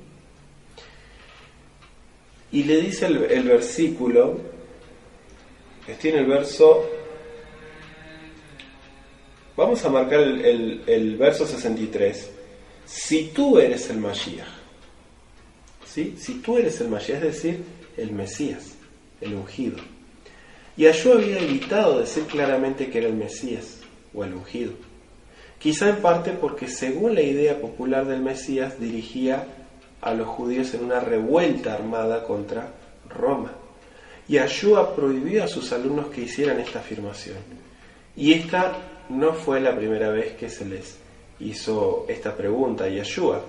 Y le dice el versículo, estoy en el verso, vamos a marcar el verso 63. Si tú eres el Mashiach, ¿sí? Si tú eres el Mashiach, es decir, el Mesías, el ungido. Yeshua había evitado decir claramente que era el Mesías o el ungido. Quizá en parte porque, según la idea popular del Mesías, dirigía a los judíos en una revuelta armada contra Roma. Yeshua prohibió a sus alumnos que hicieran esta afirmación. Y esta no fue la primera vez que se les hizo esta pregunta a Yeshua,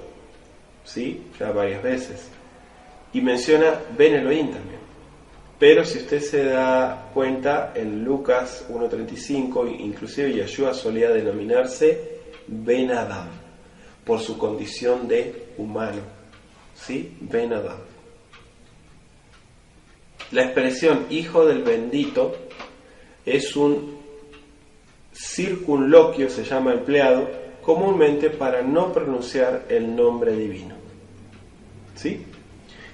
¿sí? Ya varias veces. Y menciona Ben Elohim también. Pero si usted se da cuenta, en Lucas 1.35, inclusive Yeshua solía denominarse Ben Adam, por su condición de humano, ¿sí? Ben Adam. La expresión hijo del bendito es un circunloquio, se llama, empleado comúnmente para no pronunciar el nombre divino, ¿sí?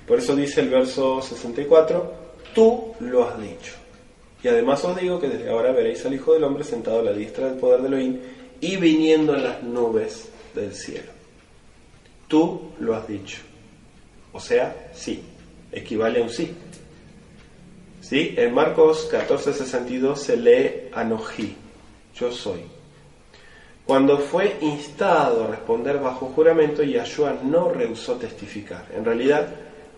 Por eso dice el verso 64, tú lo has dicho. Y además os digo que desde ahora veréis al Hijo del Hombre sentado a la diestra del poder de Elohim y viniendo en las nubes del cielo. Tú lo has dicho. O sea, sí. Equivale a un sí. ¿Sí? En Marcos 14:62 se lee Anojí, yo soy. Cuando fue instado a responder bajo juramento, Yeshua no rehusó testificar. En realidad,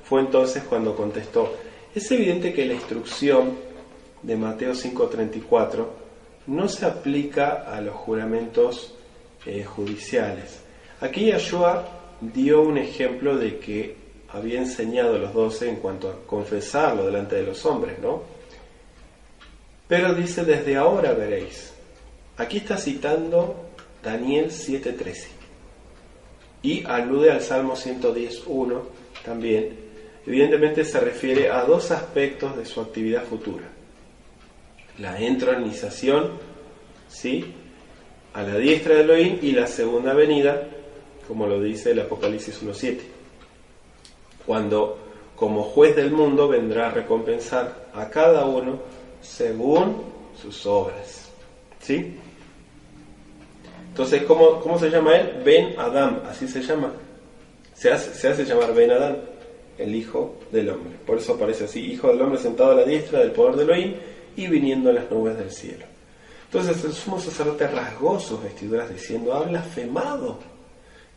fue entonces cuando contestó. Es evidente que la instrucción de Mateo 5:34 no se aplica a los juramentos judiciales. Aquí Yahshua dio un ejemplo de que había enseñado a los 12 en cuanto a confesarlo delante de los hombres, ¿no? Pero dice, desde ahora veréis. Aquí está citando Daniel 7:13 y alude al Salmo 110:1 también. Evidentemente se refiere a dos aspectos de su actividad futura: la entronización, ¿sí?, a la diestra de Elohim, y la segunda venida, como lo dice el Apocalipsis 1:7, cuando como juez del mundo vendrá a recompensar a cada uno según sus obras, ¿sí? Entonces, ¿cómo se llama él? Ben Adam, así se llama. Se hace llamar Ben Adam, el Hijo del Hombre. Por eso aparece así: Hijo del Hombre sentado a la diestra del poder de Elohim y viniendo en las nubes del cielo. Entonces el sumo sacerdote rasgó sus vestiduras diciendo: ha blasfemado.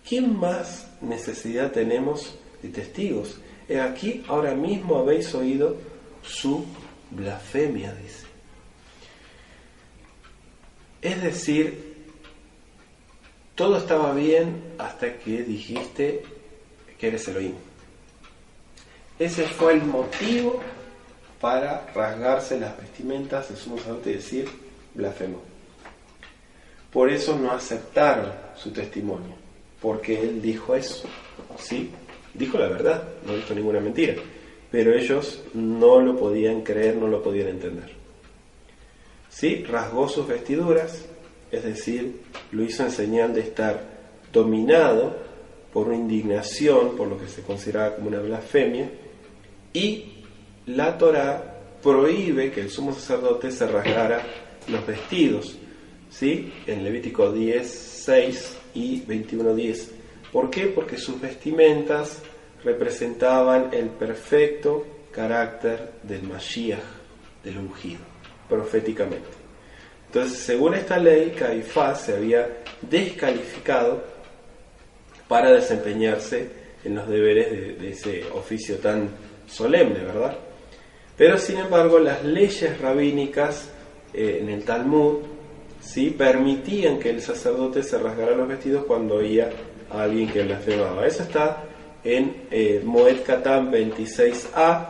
¿Quién más necesidad tenemos de testigos? He aquí, ahora mismo habéis oído su blasfemia, dice. Es decir, todo estaba bien hasta que dijiste que eres Elohim. Ese fue el motivo para rasgarse las vestimentas del sumo sacerdote y decir: blasfemó. Por eso no aceptaron su testimonio, porque él dijo eso, ¿sí? Dijo la verdad, no dijo ninguna mentira, pero ellos no lo podían creer, no lo podían entender. ¿Sí? Rasgó sus vestiduras, es decir, lo hizo en señal de estar dominado por una indignación, por lo que se consideraba como una blasfemia, y la Torá prohíbe que el sumo sacerdote se rasgara los vestidos, ¿sí?, en Levítico 10:6 y 21:10. ¿Por qué? Porque sus vestimentas representaban el perfecto carácter del Mashiach, del ungido, proféticamente. Entonces, según esta ley, Caifás se había descalificado para desempeñarse en los deberes de ese oficio tan solemne, ¿verdad? Pero sin embargo, las leyes rabínicas en el Talmud, ¿sí?, permitían que el sacerdote se rasgara los vestidos cuando oía a alguien que blasfemaba. Eso está en Moed Katan 26a,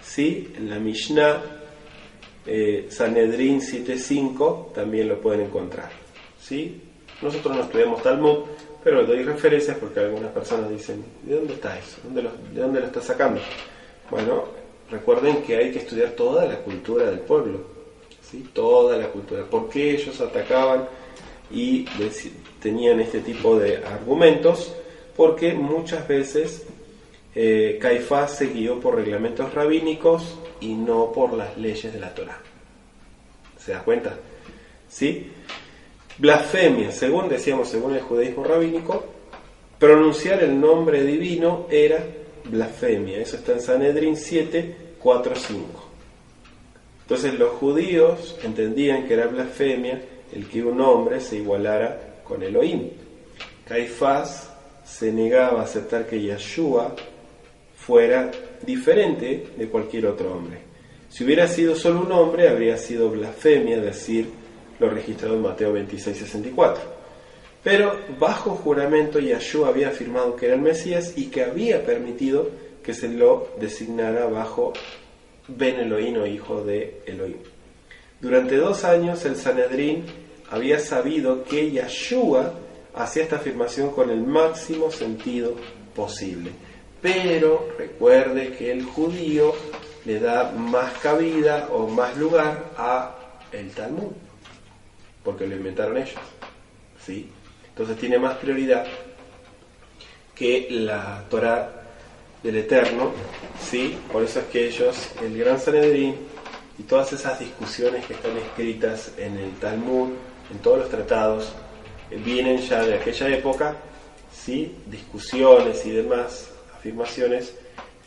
¿sí?, en la Mishnah, Sanedrín 7:5, también lo pueden encontrar, ¿sí? Nosotros no estudiamos Talmud, pero doy referencias porque algunas personas dicen: ¿de dónde está eso? ¿De dónde lo está sacando? Bueno, recuerden que hay que estudiar toda la cultura del pueblo, ¿sí? Toda la cultura. ¿Por qué ellos atacaban y tenían este tipo de argumentos? Porque muchas veces Caifás se guió por reglamentos rabínicos y no por las leyes de la Torá. ¿Se da cuenta? ¿Sí? Blasfemia, según el judaísmo rabínico, pronunciar el nombre divino era blasfemia. Eso está en Sanedrín 7:4-5. Entonces los judíos entendían que era blasfemia el que un hombre se igualara con Elohim. Caifás se negaba a aceptar que Yahshua fuera diferente de cualquier otro hombre. Si hubiera sido solo un hombre, habría sido blasfemia decir lo registrado en Mateo 26:64. Pero bajo juramento Yahshua había afirmado que era el Mesías y que había permitido que se lo designara bajo Ben Elohim, o hijo de Elohim. Durante 2 años el Sanedrín había sabido que Yahshua hacía esta afirmación con el máximo sentido posible. Pero recuerde que el judío le da más cabida o más lugar a el Talmud, porque lo inventaron ellos, ¿sí? Entonces tiene más prioridad que la Torá del Eterno, ¿sí? Por eso es que ellos, el Gran Sanedrín y todas esas discusiones que están escritas en el Talmud, en todos los tratados, vienen ya de aquella época, ¿sí? Discusiones y demás afirmaciones,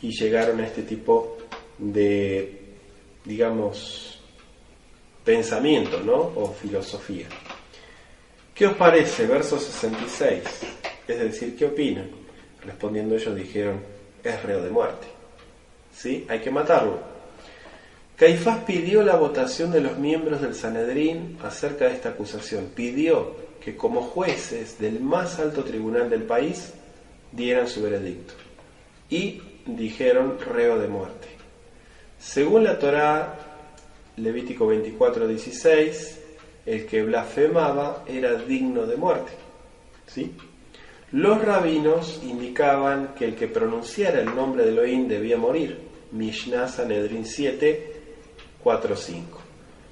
y llegaron a este tipo de, digamos, pensamiento, ¿no?, o filosofía. ¿Qué os parece? Verso 66. Es decir, ¿qué opinan? Respondiendo ellos dijeron: es reo de muerte, ¿sí? Hay que matarlo. Caifás pidió la votación de los miembros del Sanedrín acerca de esta acusación. Pidió que como jueces del más alto tribunal del país dieran su veredicto. Y dijeron reo de muerte. Según la Torá, Levítico 24:16, el que blasfemaba era digno de muerte. ¿Sí? Los rabinos indicaban que el que pronunciara el nombre de Elohim debía morir. Mishnah Sanedrín 7, 4, 5.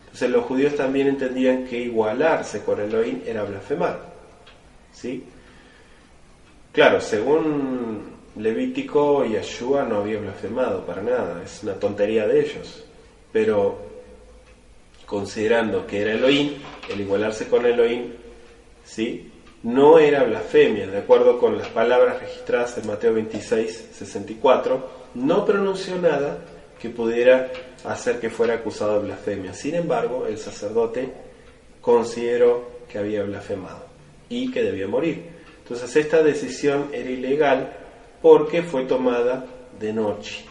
Entonces los judíos también entendían que igualarse con Elohim era blasfemar. ¿Sí? Claro, según Levítico, Yeshua no había blasfemado para nada, es una tontería de ellos. Pero considerando que era Elohim, el igualarse con Elohim, ¿sí?, no era blasfemia, de acuerdo con las palabras registradas en Mateo 26, 64, no pronunció nada que pudiera hacer que fuera acusado de blasfemia. Sin embargo, el sacerdote consideró que había blasfemado y que debía morir. Entonces esta decisión era ilegal porque fue tomada de noche.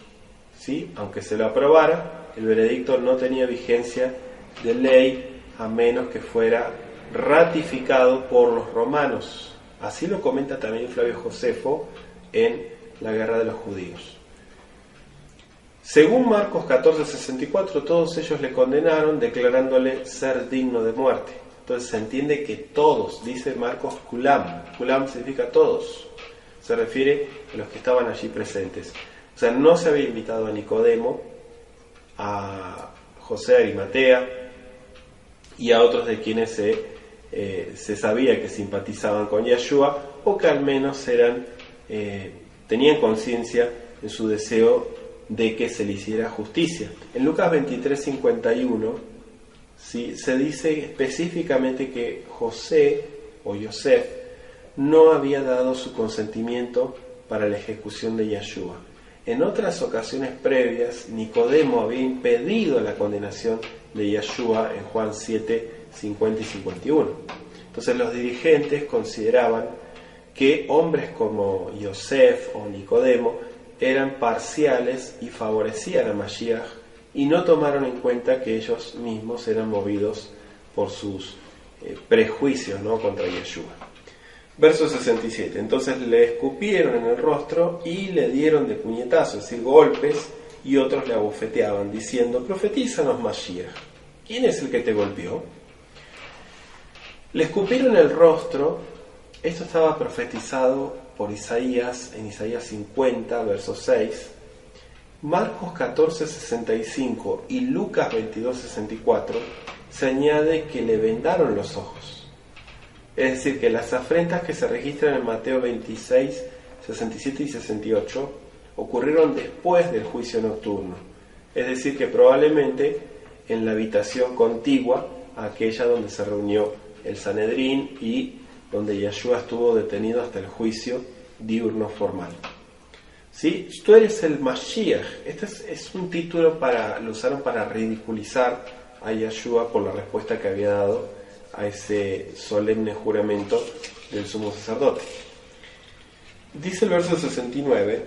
¿Sí? Aunque se lo aprobara, el veredicto no tenía vigencia de ley a menos que fuera ratificado por los romanos. Así lo comenta también Flavio Josefo en La Guerra de los Judíos. Según Marcos 14:64, todos ellos le condenaron declarándole ser digno de muerte. Entonces se entiende que todos, dice Marcos kulam significa todos, se refiere a los que estaban allí presentes. O sea, no se había invitado a Nicodemo, a José de Arimatea y a otros de quienes se sabía que simpatizaban con Yeshua, o que al menos tenían conciencia en su deseo de que se le hiciera justicia. En Lucas 23:51, ¿sí?, se dice específicamente que José o Yosef no había dado su consentimiento para la ejecución de Yeshua. En otras ocasiones previas, Nicodemo había impedido la condenación de Yeshua en Juan 7, 50 y 51. Entonces los dirigentes consideraban que hombres como Yosef o Nicodemo eran parciales y favorecían a Mashiach, y no tomaron en cuenta que ellos mismos eran movidos por sus prejuicios, ¿no?, contra Yeshua. Verso 67. Entonces le escupieron en el rostro y le dieron de puñetazos, es decir, golpes, y otros le abofeteaban, diciendo: profetízanos, Mashiach, ¿quién es el que te golpeó? Le escupieron el rostro. Esto estaba profetizado por Isaías en Isaías 50, verso 6, Marcos 14:65 y Lucas 22:64 se añade que le vendaron los ojos. Es decir, que las afrentas que se registran en Mateo 26, 67 y 68 ocurrieron después del juicio nocturno. Es decir, que probablemente en la habitación contigua a aquella donde se reunió el Sanedrín y donde Yeshua estuvo detenido hasta el juicio diurno formal. ¿Sí? Tú eres el Mashiach. Este es un título lo usaron para ridiculizar a Yeshua por la respuesta que había dado a ese solemne juramento del sumo sacerdote. Dice el verso 69: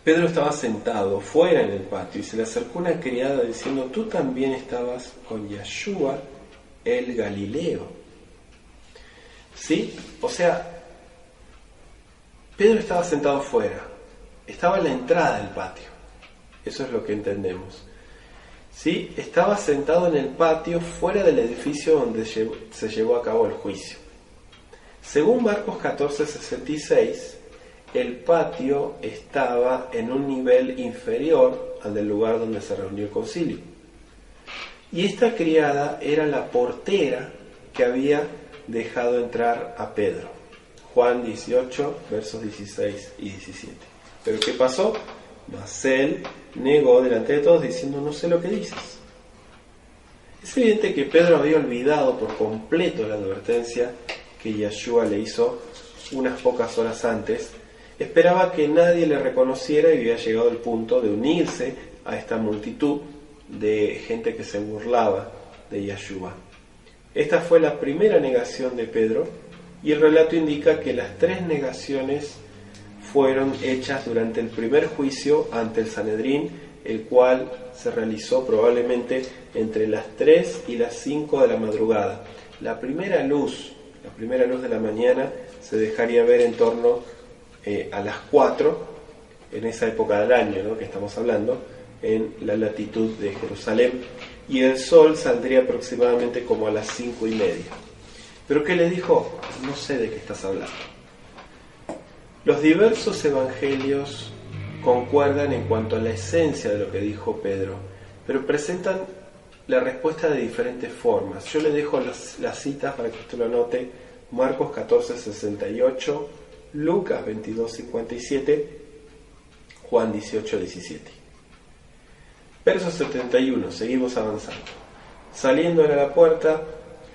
Pedro estaba sentado fuera en el patio y se le acercó una criada diciendo: tú también estabas con Yeshua el Galileo. ¿Sí? O sea, Pedro estaba sentado fuera, estaba en la entrada del patio. Eso es lo que entendemos. ¿Sí? Estaba sentado en el patio fuera del edificio donde se llevó a cabo el juicio. Según Marcos 14:66, el patio estaba en un nivel inferior al del lugar donde se reunió el concilio. Y esta criada era la portera que había dejado entrar a Pedro. Juan 18, versos 16 y 17. ¿Pero qué pasó? Mas él negó delante de todos diciendo: no sé lo que dices. Es evidente que Pedro había olvidado por completo la advertencia que Yeshua le hizo unas pocas horas antes. Esperaba que nadie le reconociera y había llegado al punto de unirse a esta multitud de gente que se burlaba de Yeshua. Esta fue la primera negación de Pedro, y el relato indica que las 3 negaciones fueron hechas durante el primer juicio ante el Sanedrín, el cual se realizó probablemente entre las 3 y las 5 de la madrugada. La primera luz de la mañana se dejaría ver en torno a las 4, en esa época del año, ¿no?, que estamos hablando, en la latitud de Jerusalén, y el sol saldría aproximadamente como a las 5:30. ¿Pero qué le dijo? No sé de qué estás hablando. Los diversos evangelios concuerdan en cuanto a la esencia de lo que dijo Pedro, pero presentan la respuesta de diferentes formas. Yo le dejo las citas para que usted lo anote: Marcos 14:68, Lucas 22:57, Juan 18:17. Verso 71, seguimos avanzando. Saliendo a la puerta,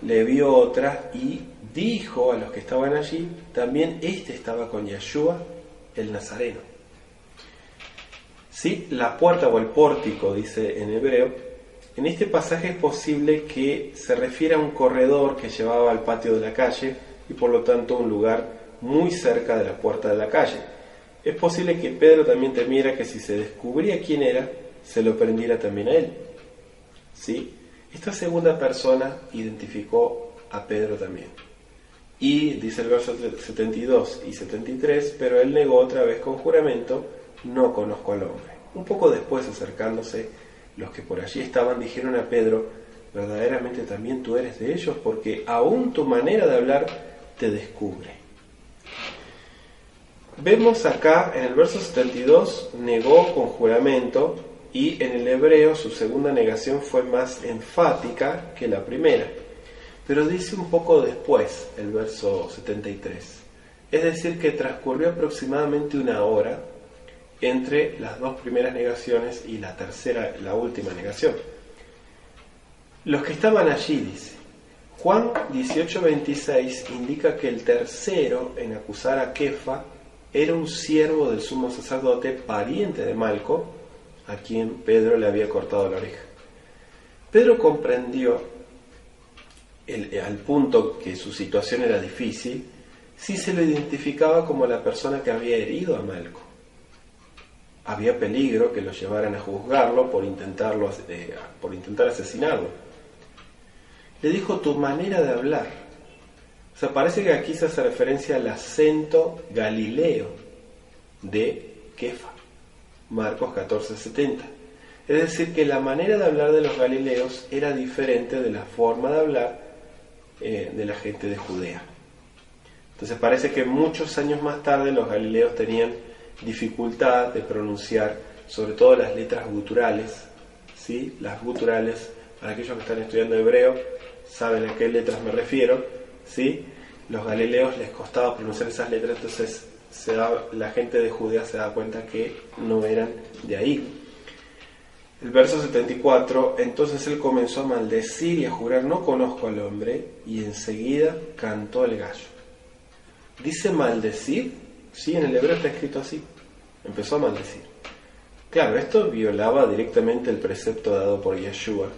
le vio otra y dijo a los que estaban allí: también este estaba con Yeshua, el Nazareno. ¿Sí? La puerta o el pórtico, dice en hebreo. En este pasaje es posible que se refiera a un corredor que llevaba al patio de la calle y por lo tanto un lugar muy cerca de la puerta de la calle. Es posible que Pedro también temiera que si se descubría quién era, se lo prendiera también a él. ¿Sí? Esta segunda persona identificó a Pedro también. Y dice el verso 72 y 73, pero él negó otra vez con juramento: no conozco al hombre. Un poco después, acercándose, los que por allí estaban dijeron a Pedro: verdaderamente también tú eres de ellos, porque aún tu manera de hablar te descubre. Vemos acá en el verso 72, negó con juramento, y en el hebreo su segunda negación fue más enfática que la primera. Pero dice un poco después, el verso 73. Es decir, que transcurrió aproximadamente 1 hora entre las 2 primeras negaciones y la última negación. Los que estaban allí, dice. Juan 18:26 indica que el tercero en acusar a Kefa era un siervo del sumo sacerdote, pariente de Malco, a quien Pedro le había cortado la oreja. Pedro comprendió al punto que su situación era difícil si se lo identificaba como la persona que había herido a Malco. Había peligro que lo llevaran a juzgarlo por intentar asesinarlo. Le dijo: tu manera de hablar. O sea, parece que aquí se hace referencia al acento galileo de Kefa, Marcos 14:70. Es decir, que la manera de hablar de los galileos era diferente de la forma de hablar de la gente de Judea. Entonces parece que muchos años más tarde los galileos tenían dificultad de pronunciar, sobre todo las letras guturales, ¿sí? Las guturales, para aquellos que están estudiando hebreo, saben a qué letras me refiero, ¿sí? Los galileos les costaba pronunciar esas letras, entonces la gente de Judea se da cuenta que no eran de ahí. El verso 74, entonces él comenzó a maldecir y a jurar: no conozco al hombre, y enseguida cantó el gallo. ¿Dice maldecir? Sí, en el hebreo está escrito así. Empezó a maldecir. Claro, esto violaba directamente el precepto dado por Yeshua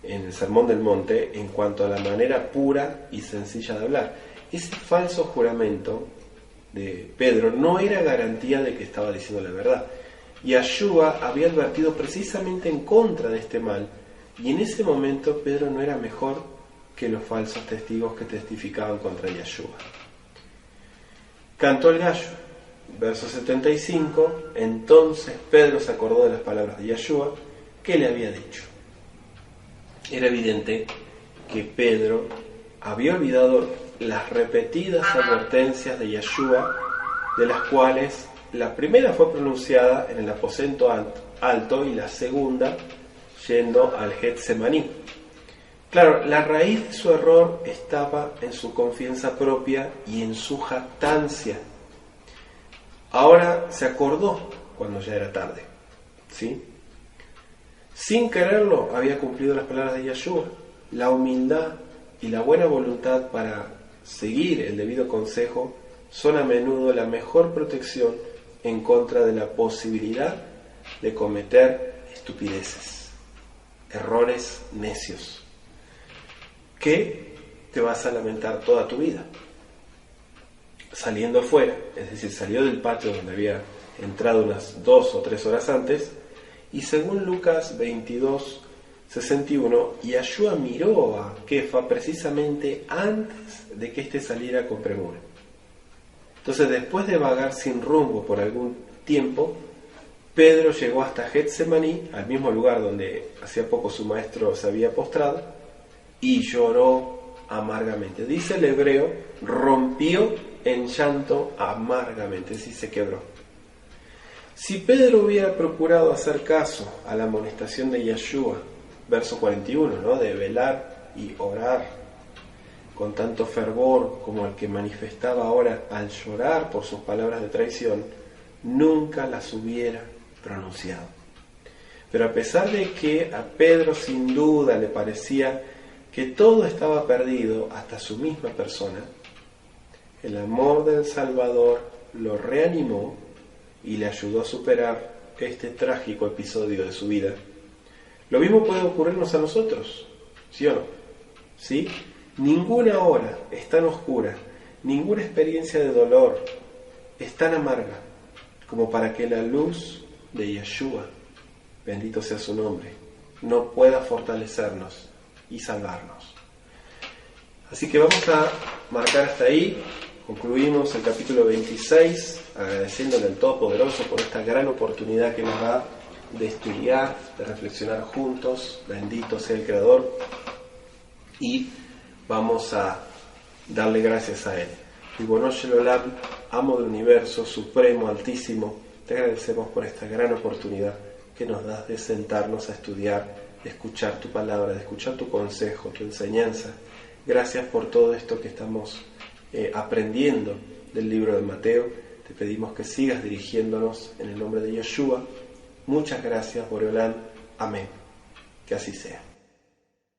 en el Sermón del Monte en cuanto a la manera pura y sencilla de hablar. Ese falso juramento de Pedro no era garantía de que estaba diciendo la verdad. Yeshua había advertido precisamente en contra de este mal, y en ese momento Pedro no era mejor que los falsos testigos que testificaban contra Yeshua. Cantó el gallo, verso 75, entonces Pedro se acordó de las palabras de Yeshua que le había dicho. Era evidente que Pedro había olvidado las repetidas advertencias de Yeshua, de las cuales la primera fue pronunciada en el aposento alto y la segunda yendo al Getsemaní. Claro, la raíz de su error estaba en su confianza propia y en su jactancia. Ahora se acordó cuando ya era tarde, ¿sí? Sin quererlo había cumplido las palabras de Yeshua. La humildad y la buena voluntad para seguir el debido consejo son a menudo la mejor protección en contra de la posibilidad de cometer estupideces, errores necios, que te vas a lamentar toda tu vida. Saliendo afuera, es decir, salió del patio donde había entrado unas 2 o 3 horas antes, y según Lucas 22, 61, Yeshua miró a Kefa precisamente antes de que éste saliera con premura. Entonces, después de vagar sin rumbo por algún tiempo, Pedro llegó hasta Getsemaní, al mismo lugar donde hacía poco su maestro se había postrado, y lloró amargamente. Dice el hebreo, rompió en llanto amargamente, es decir, se quebró. Si Pedro hubiera procurado hacer caso a la amonestación de Yeshua, verso 41, ¿no?, de velar y orar con tanto fervor como el que manifestaba ahora al llorar por sus palabras de traición, nunca las hubiera pronunciado. Pero a pesar de que a Pedro sin duda le parecía que todo estaba perdido, hasta su misma persona, el amor del Salvador lo reanimó y le ayudó a superar este trágico episodio de su vida. Lo mismo puede ocurrirnos a nosotros, ¿sí o no? ¿Sí? Ninguna hora es tan oscura, ninguna experiencia de dolor es tan amarga como para que la luz de Yeshua, bendito sea su nombre, no pueda fortalecernos y salvarnos. Así que vamos a marcar hasta ahí. Concluimos el capítulo 26, agradeciéndole al Todopoderoso por esta gran oportunidad que nos da de estudiar, de reflexionar juntos. Bendito sea el Creador, y vamos a darle gracias a Él. Ribono Shel Olam, amo del universo, supremo, altísimo, te agradecemos por esta gran oportunidad que nos das de sentarnos a estudiar, de escuchar tu palabra, de escuchar tu consejo, tu enseñanza. Gracias por todo esto que estamos aprendiendo del libro de Mateo. Te pedimos que sigas dirigiéndonos en el nombre de Yeshua. Muchas gracias, Boreolam. Amén. Que así sea.